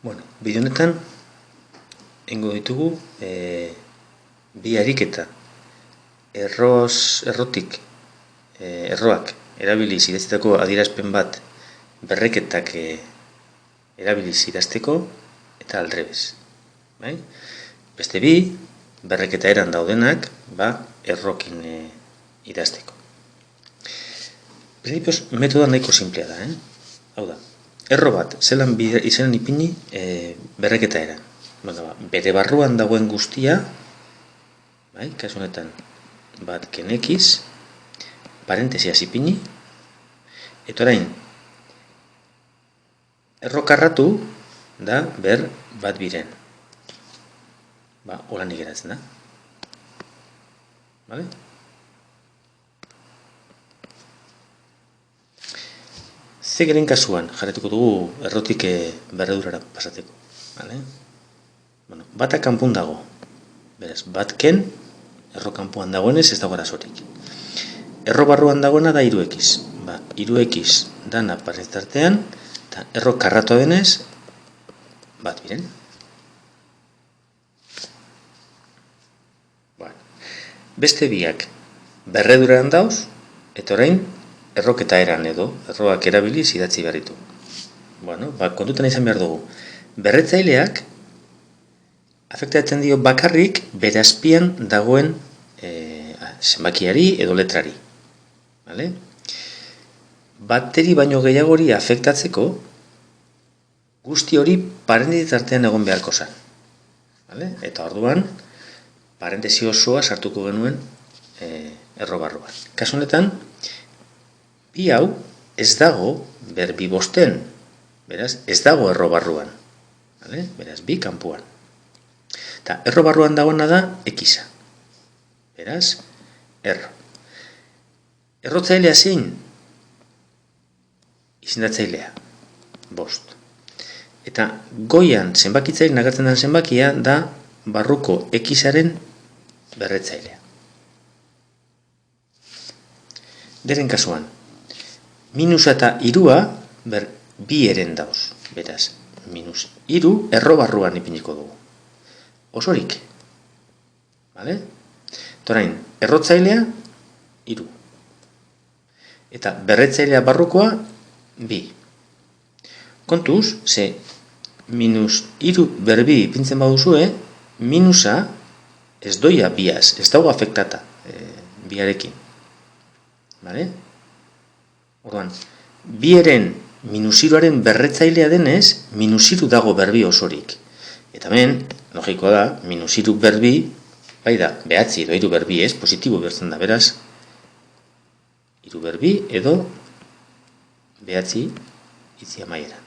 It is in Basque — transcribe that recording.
Bueno, bideo honetan egingo ditugu bi ariketa erroak erabiliz idazteko adierazpen bat berreketak erabiliz idazteko eta aldrebes. Bai? Beste bi berreketa eran daudenak errokin idazteko. Principios metoda nahiko simplea da, Hau da, erro bat zelan izenan ipini berreketa eran. Bere barruan dagoen guztia, kasu honetan bat kenekiz, parentesiaz ipini, eta orain, erro karratu da ber bat biren. Hola nik geratzen da. Vale? Zegeren kasuan jarretuko dugu errotik berredurara pasateko. Vale? Bata kanpun dago. Beraz, bat ken, erro kanpuan dagoenez ez dago arazorik. Erro barruan dagoena da 3x. 3x dana parentartean, eta erro karratua denez, bat biren. Beste biak berreduraren dauz, eta orain erroketa eran edo, erroak erabiliz idatzi behar ditu. Kontutan izan behar dugu. Berretzaileak afektatzen dio bakarrik bere azpian dagoen zenbakiari edo letrari. Bateri baino gehiagori afektatzeko guzti hori parentesi artean egon beharko zen. Eta orduan, parentesi osoa sartuko genuen erro barruan. Kasu honetan, bi hau ez dago berbi bosten. Beraz, ez dago erro barruan. Beraz, bi kanpuan. Eta erro barruan dagoena da ekiza. Beraz, erro. Errotzailea zein? Izendatzailea. Bost. Eta goian zenbakitzaile nagartzen den zenbakia da barruko ekizaren berretzailea. Deren kasuan, minusa eta irua bi eren dauz. Beraz, minus iru erro barruan ipiniko dugu. Osorik. Torain, errotzailea, iru. Eta berretzailea barrukoa, bi. Kontuz, ze minus iru berbi ipintzen baduzue, minusa ez doia biaz, ez dago afektata biarekin. Orduan, bieren minusiruaren berretzailea denez, minusiru dago berbi osorik. Eta hemen, logikoa da, minusiru berbi, bai da, behatzi edo iru berbi ez, positibo bertzen da, beraz, iru berbi edo behatzi itzi amaieran.